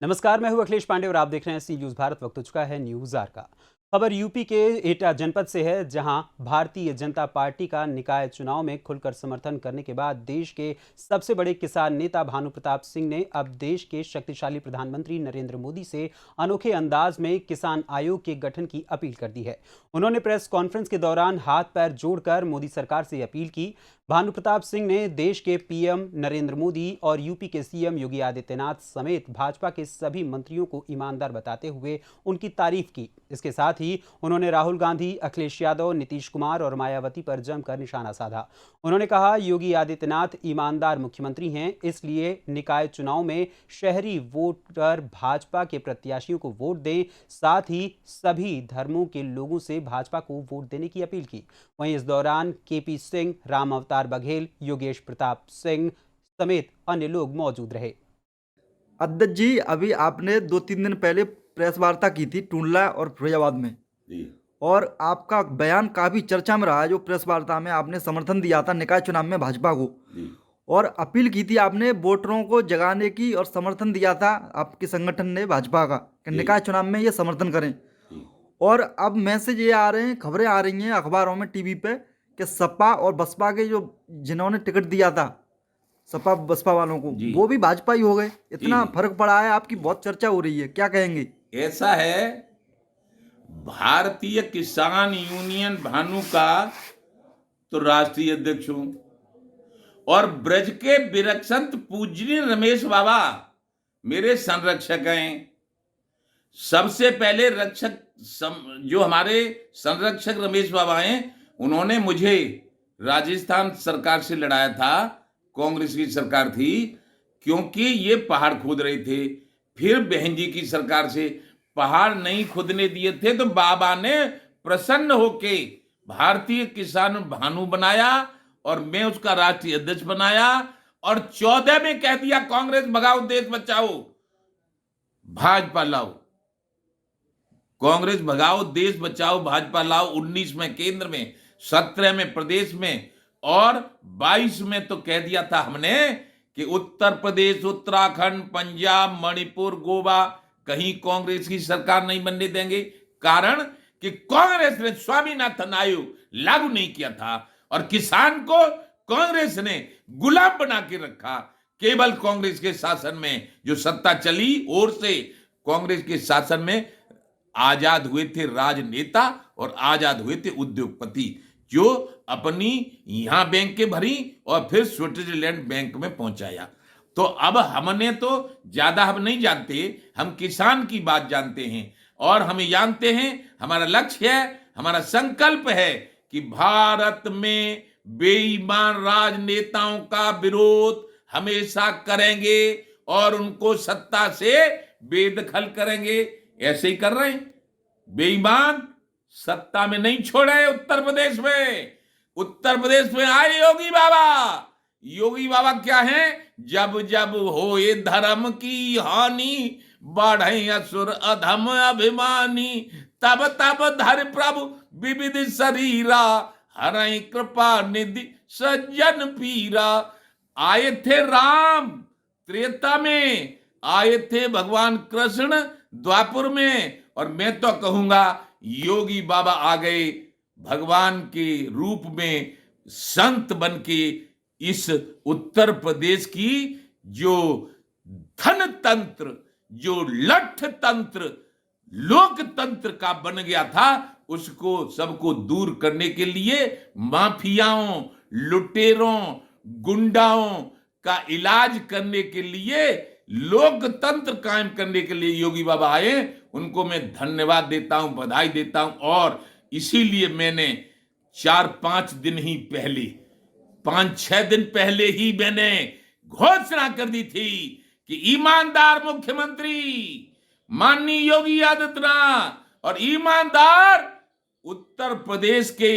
नमस्कार, मैं हूं अखिलेश पांडे और आप देख रहे हैं सी न्यूज भारत। वक्त हो चुका है न्यूज आर का। खबर यूपी के एटा जनपद से है, जहां भारतीय जनता पार्टी का निकाय चुनाव में खुलकर समर्थन करने के बाद देश के सबसे बड़े किसान नेता भानु प्रताप सिंह ने अब देश के शक्तिशाली प्रधानमंत्री नरेंद्र मोदी से अनोखे अंदाज में किसान आयोग के गठन की अपील कर दी है। उन्होंने प्रेस कॉन्फ्रेंस के दौरान हाथ पैर जोड़कर मोदी सरकार से अपील की। भानु प्रताप सिंह ने देश के पीएम नरेंद्र मोदी और यूपी के सीएम योगी आदित्यनाथ समेत भाजपा के सभी मंत्रियों को ईमानदार बताते हुए उनकी तारीफ की। इसके साथ ही उन्होंने राहुल गांधी, अखिलेश यादव, नीतीश कुमार और मायावती पर जमकर निशाना साधा। उन्होंने कहा, योगी आदित्यनाथ ईमानदार मुख्यमंत्री हैं, इसलिए निकाय चुनाव में शहरी वोटर भाजपा के प्रत्याशियों को वोट दें। साथ ही सभी धर्मों के लोगों से भाजपा को वोट देने की अपील की। वहीं इस दौरान केपी सिंह, राम अवतार बघेल, योगेश प्रताप सिंह समेत अन्य लोग मौजूद रहे। अध्यक्ष जी, अभी आपने 2-3 दिन पहले प्रेस वार्ता की थी टूंडला और फिरोजाबाद में जी। और आपका बयान काफी चर्चा में रहा है। जो प्रेस वार्ता में आपने समर्थन दिया था निकाय चुनाव में भाजपा को जी। और अपील की थी आपने वोटरों को जगाने की और समर्थन दिया था आपके संगठन ने भाजपा का कि जी। निकाय चुनाव में ये समर्थन करें। जी। और अब मैसेज ये आ रहे हैं, खबरें आ रही हैं अखबारों में, टीवी पे, कि सपा और बसपा के जो जिन्होंने टिकट दिया था सपा बसपा वालों को, जी। वो भी भाजपा ही हो गए। इतना जी। फर्क पड़ा है, आपकी बहुत चर्चा हो रही है, क्या कहेंगे? ऐसा है, भारतीय किसान यूनियन भानु का तो राष्ट्रीय अध्यक्ष हूं और ब्रज के विरक्षंत पूजनीय रमेश बाबा मेरे संरक्षक हैं। सबसे पहले जो हमारे संरक्षक रमेश बाबा हैं, उन्होंने मुझे राजस्थान सरकार से लड़ाया था, कांग्रेस की सरकार थी, क्योंकि ये पहाड़ खोद रहे थे। फिर बहन जी की सरकार से पहाड़ नहीं खोदने दिए थे, तो बाबा ने प्रसन्न होके भारतीय किसान भानु बनाया और मैं उसका राष्ट्रीय अध्यक्ष बनाया। और 14 में कह दिया, कांग्रेस भगाओ, देश बचाओ, भाजपा लाओ। कांग्रेस भगाओ, देश बचाओ, भाजपा लाओ। 19 में केंद्र में, 17 में प्रदेश में और 22 में तो कह दिया था हमने कि उत्तर प्रदेश, उत्तराखंड, पंजाब, मणिपुर, गोवा कहीं कांग्रेस की सरकार नहीं बनने देंगे। कारण कि कांग्रेस ने स्वामीनाथन आयोग लागू नहीं किया था और किसान को कांग्रेस ने गुलाम बना के रखा। केवल कांग्रेस के शासन में जो सत्ता चली, और से कांग्रेस के शासन में आजाद हुए थे राजनेता और आजाद हुए थे उद्योगपति, जो अपनी यहां बैंक के भरी और फिर स्विट्जरलैंड बैंक में पहुंचाया। तो अब हमने तो ज्यादा हम नहीं जानते, हम किसान की बात जानते हैं और हम जानते हैं, हमारा लक्ष्य है, हमारा संकल्प है कि भारत में बेईमान राजनेताओं का विरोध हमेशा करेंगे और उनको सत्ता से बेदखल करेंगे। ऐसे ही कर रहे हैं। बेईमान सत्ता में नहीं छोड़े। उत्तर प्रदेश में आए योगी बाबा। योगी बाबा क्या है? जब जब हो ये धर्म की हानि, बढ़े असुर अधम अभिमानी, तब तब धर प्रभु विविध शरीरा, हरई कृपा निधि सज्जन पीरा। आए थे राम त्रेता में, आए थे भगवान कृष्ण द्वापर में, और मैं तो कहूंगा योगी बाबा आ गए भगवान के रूप में, संत बन के इस उत्तर प्रदेश की जो धन तंत्र, जो लठ तंत्र, लोकतंत्र का बन गया था, उसको सबको दूर करने के लिए माफियाओं, लुटेरों, गुंडाओं का इलाज करने के लिए, लोकतंत्र कायम करने के लिए योगी बाबा आए। उनको मैं धन्यवाद देता हूं, बधाई देता हूं। और इसीलिए मैंने 4-5 दिन ही पहले, 5-6 दिन पहले ही मैंने घोषणा कर दी थी कि ईमानदार मुख्यमंत्री माननीय योगी आदित्यनाथ और ईमानदार उत्तर प्रदेश के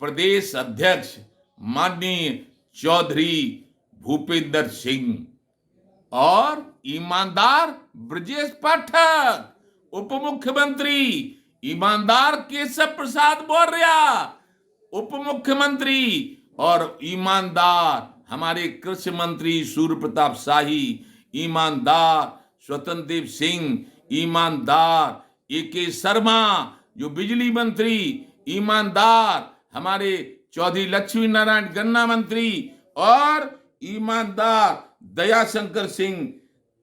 प्रदेश अध्यक्ष माननीय चौधरी भूपेंद्र सिंह और ईमानदार ब्रजेश पाठक, उप मुख्यमंत्री ईमानदार केशव प्रसाद मौर्य उप मुख्यमंत्री, और ईमानदार हमारे कृषि मंत्री सूर्य प्रताप शाही, ईमानदार स्वतंत्र देव सिंह ईमानदार, AK शर्मा जो बिजली मंत्री ईमानदार, हमारे चौधरी लक्ष्मी नारायण गन्ना मंत्री और ईमानदार दयाशंकर सिंह।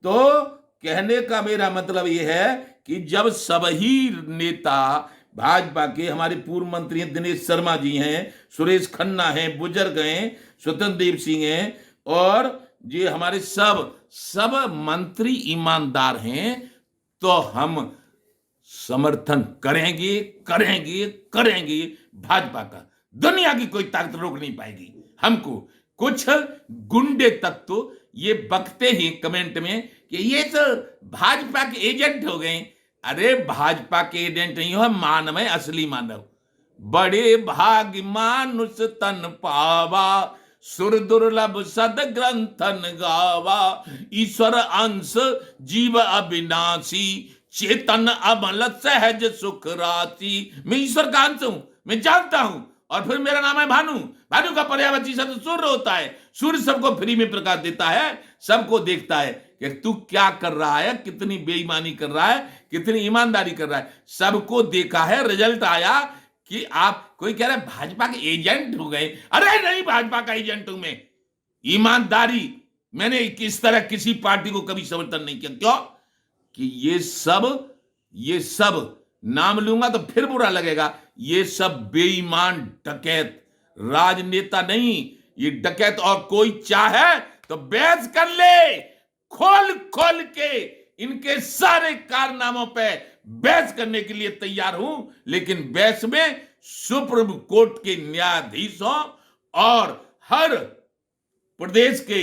तो कहने का मेरा मतलब यह है कि जब सभी नेता भाजपा के, हमारे पूर्व मंत्री दिनेश शर्मा जी हैं, सुरेश खन्ना हैं, बुजुर्ग हैं, स्वतंत्र देव सिंह हैं और ये हमारे सब मंत्री ईमानदार हैं, तो हम समर्थन करेंगे भाजपा का। दुनिया की कोई ताकत रोक नहीं पाएगी हमको। कुछ गुंडे तत्व ये बकते ही कमेंट में कि ये तो भाजपा के एजेंट हो गए। अरे भाजपा के एजेंट नहीं हो, मानव है, असली मानव। बड़े भाग्य मानुष तन पावा, सुर दुर्लभ सद ग्रंथन गावा, ईश्वर अंश जीव अविनाशी, चेतन अमल सहज सुख राशि। मैं ईश्वर का अंश हूं, मैं जानता हूं। और फिर मेरा नाम है भानु। भानु का पर्यायवाची शब्द सूर्य होता है। सूर्य सबको फ्री में प्रकाश देता है, सबको देखता है कि तू क्या कर रहा है, कितनी बेईमानी कर रहा है, कितनी ईमानदारी कर रहा है। सबको देखा है, रिजल्ट आया कि आप, कोई कह रहा है भाजपा के एजेंट हो गए। अरे नहीं, भाजपा का एजेंट हूं मैं। ईमानदारी, मैंने इस तरह किसी पार्टी को कभी समर्थन नहीं किया। क्यों? कि ये सब नाम लूंगा तो फिर बुरा लगेगा। ये सब बेईमान डकैत, राजनेता नहीं, ये डकैत। और कोई चाहे तो बहस कर ले, खोल के इनके सारे कारनामों पे बहस करने के लिए तैयार हूं। लेकिन बहस में सुप्रीम कोर्ट के न्यायाधीशों और हर प्रदेश के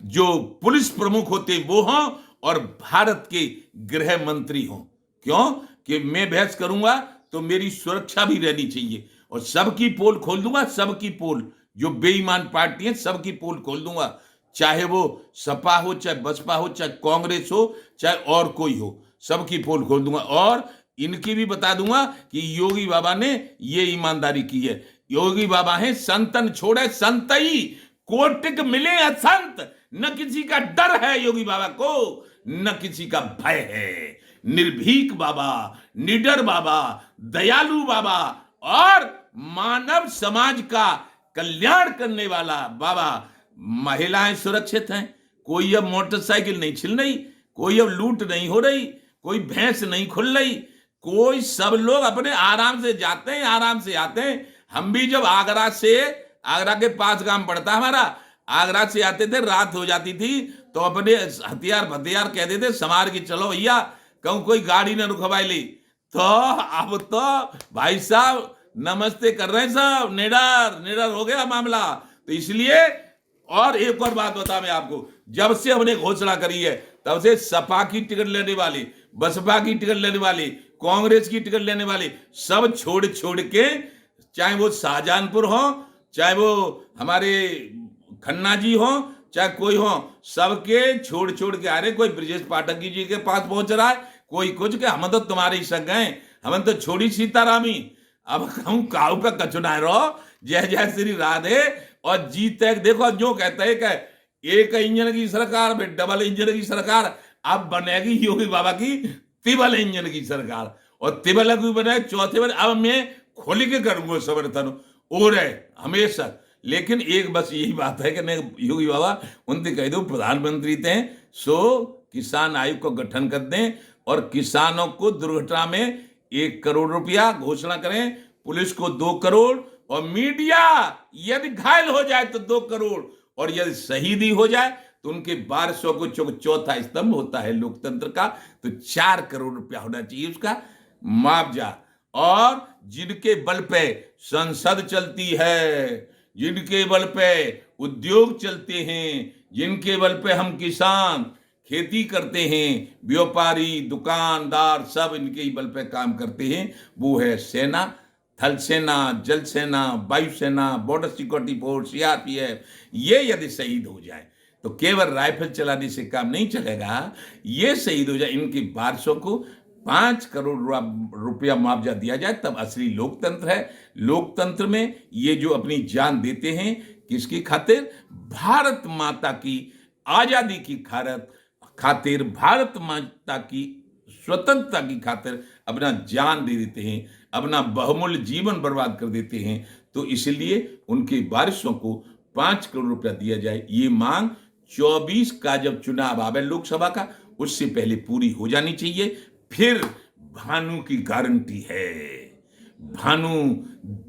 जो पुलिस प्रमुख होते वो हों और भारत के गृह मंत्री हों। क्यों? कि मैं बहस करूंगा तो मेरी सुरक्षा भी रहनी चाहिए। और सबकी पोल खोल दूंगा, सबकी पोल, जो बेईमान पार्टी है सबकी पोल खोल दूंगा। चाहे वो सपा हो, चाहे बसपा हो, चाहे कांग्रेस हो, चाहे और कोई हो, सबकी पोल खोल दूंगा। और इनकी भी बता दूंगा कि योगी बाबा ने ये ईमानदारी की है। योगी बाबा है संतन छोड़े संतई, कोटिक मिले असंत। न किसी का डर है योगी बाबा को, न किसी का भय है। निर्भीक बाबा, निडर बाबा, दयालु बाबा और मानव समाज का कल्याण करने वाला बाबा। महिलाएं सुरक्षित हैं, कोई अब मोटरसाइकिल नहीं छिल रही, कोई अब लूट नहीं हो रही, कोई भैंस नहीं खुल रही, कोई, सब लोग अपने आराम से जाते हैं, आराम से आते हैं। हम भी जब आगरा के पास गांव पड़ता हमारा, आगरा से आते थे, रात हो जाती थी तो अपने हथियार कहते थे संभाल के चलो भैया, कहूं कोई गाड़ी ना रुकवाई ली। तो अब तो भाई साहब नमस्ते कर रहे हैं साहब, निडर हो गया मामला। तो इसलिए, और एक और बात बता मैं आपको, जब से हमने घोषणा करी है तब से सपा की टिकट लेने वाले, बसपा की टिकट लेने वाले, कांग्रेस की टिकट लेने वाले सब छोड़ के, चाहे वो शाहजहांपुर हो, चाहे वो हमारे खन्ना जी हो, चाहे कोई हो, सबके छोड़ के आ रहे। कोई ब्रजेश पाठक जी के पास पहुंच रहा है, कोई कुछ के हम तो तुम्हारे ही संग हैं, हम तो छोड़ी सीतारामी, अब हम काऊ का कचुना रहो। जय जय श्री राधे। और जीते देखो, जो कहते हैं कि एक इंजन की सरकार में डबल इंजन की सरकार, अब बनेगी योगी बाबा की तिबल इंजन की सरकार। और तिबल की बने चौथे बार, अब मैं खोल के करूंगा समर्थन और हमेशा। लेकिन एक बस यही बात है कि नहीं, योगी बाबा उनसे कह दो प्रधानमंत्री थे सो किसान आयोग का गठन कर दें और किसानों को दुर्घटना में 1 करोड़ रुपया घोषणा करें, पुलिस को 2 करोड़, और मीडिया यदि घायल हो जाए तो 2 करोड़, और यदि शहीदी हो जाए तो उनके 1200 को चौथा स्तंभ होता है लोकतंत्र का, तो 4 करोड़ रुपया होना चाहिए उसका मुआवजा। और जिनके बल पे संसद चलती है, जिनके बल पे उद्योग चलते हैं, जिनके बल पे हम किसान खेती करते हैं, व्यापारी, दुकानदार सब इनके ही बल पे काम करते हैं, वो है सेना, थल सेना, जल सेना, वायुसेना, बॉर्डर सिक्योरिटी फोर्स, CRPF। ये यदि शहीद हो जाए तो केवल राइफल चलाने से काम नहीं चलेगा, ये शहीद हो जाए, इनके वारसों को 5 करोड़ रुपया मुआवजा दिया जाए, तब असली लोकतंत्र है। लोकतंत्र में ये जो अपनी जान देते हैं, किसकी खातिर? भारत माता की आजादी की खातिर, भारत माता की स्वतंत्रता की खातिर अपना जान दे देते हैं, अपना बहुमूल्य जीवन बर्बाद कर देते हैं। तो इसलिए उनके वारिसों को 5 करोड़ रुपया दिया जाए। ये मांग 24 का जब चुनाव आवे लोकसभा का, उससे पहले पूरी हो जानी चाहिए। फिर भानु की गारंटी है, भानु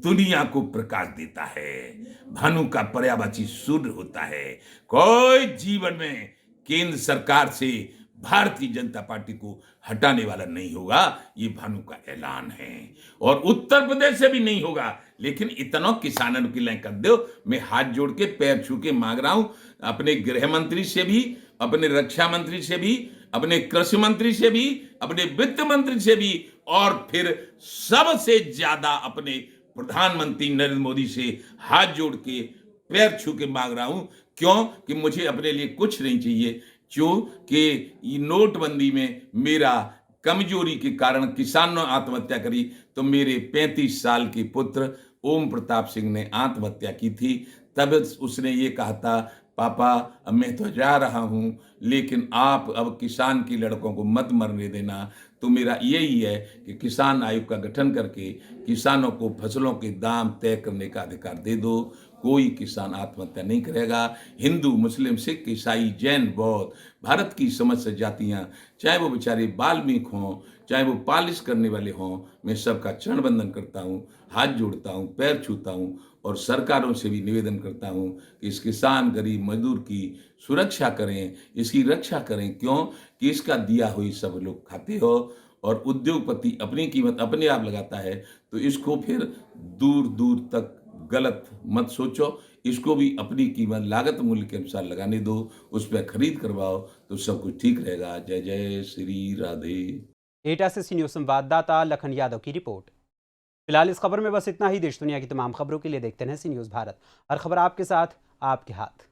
दुनिया को प्रकाश देता है, भानु का पर्यायवाची सूर्य होता है। कोई जीवन में केंद्र सरकार से भारतीय जनता पार्टी को हटाने वाला नहीं होगा, ये भानु का ऐलान है। और उत्तर प्रदेश से भी नहीं होगा। लेकिन इतना किसानों की लाइन कर दो, मैं हाथ जोड़ के पैर छू के मांग रहा हूं अपने गृह मंत्री से भी, अपने रक्षा मंत्री से भी, अपने कृषि मंत्री से भी, अपने वित्त मंत्री से भी, और फिर सबसे ज्यादा अपने प्रधानमंत्री नरेंद्र मोदी से हाथ जोड़ के पैर छू के मांग रहा हूं। क्यों कि मुझे अपने लिए कुछ नहीं चाहिए, क्योंकि नोटबंदी में मेरा कमजोरी के कारण किसानों ने आत्महत्या करी, तो मेरे 35 साल के पुत्र ओम प्रताप सिंह ने आत्महत्या की थी। तब उसने ये कहा था, पापा अब मैं तो जा रहा हूं, लेकिन आप अब किसान की लड़कों को मत मरने देना। तो मेरा यही है कि किसान आयोग का गठन करके किसानों को फसलों के दाम तय करने का अधिकार दे दो। कोई किसान आत्महत्या नहीं करेगा। हिंदू, मुस्लिम, सिख, ईसाई, जैन, बौद्ध, भारत की समस्त जातियां, चाहे वो बेचारे बाल्मीक हों, चाहे वो पालिश करने वाले हों, मैं सबका चरण बंदन करता हूं, हाथ जोड़ता हूं, पैर छूता हूं, और सरकारों से भी निवेदन करता हूं कि इस किसान, गरीब, मजदूर की सुरक्षा करें, इसकी रक्षा करें। क्यों कि इसका दिया हुई सब लोग खाते हो, और उद्योगपति अपनी कीमत अपने आप लगाता है। तो इसको फिर दूर दूर तक गलत मत सोचो, इसको भी अपनी कीमत लागत मूल्य के अनुसार लगाने दो, उस पर खरीद करवाओ, तो सब कुछ ठीक रहेगा। जय जय श्री राधे। एटा से सी न्यूज़ संवाददाता लखन यादव की रिपोर्ट। फिलहाल इस खबर में बस इतना ही। देश दुनिया की तमाम खबरों के लिए देखते रहें सी न्यूज़ भारत। हर खबर आपके साथ, आपके हाथ।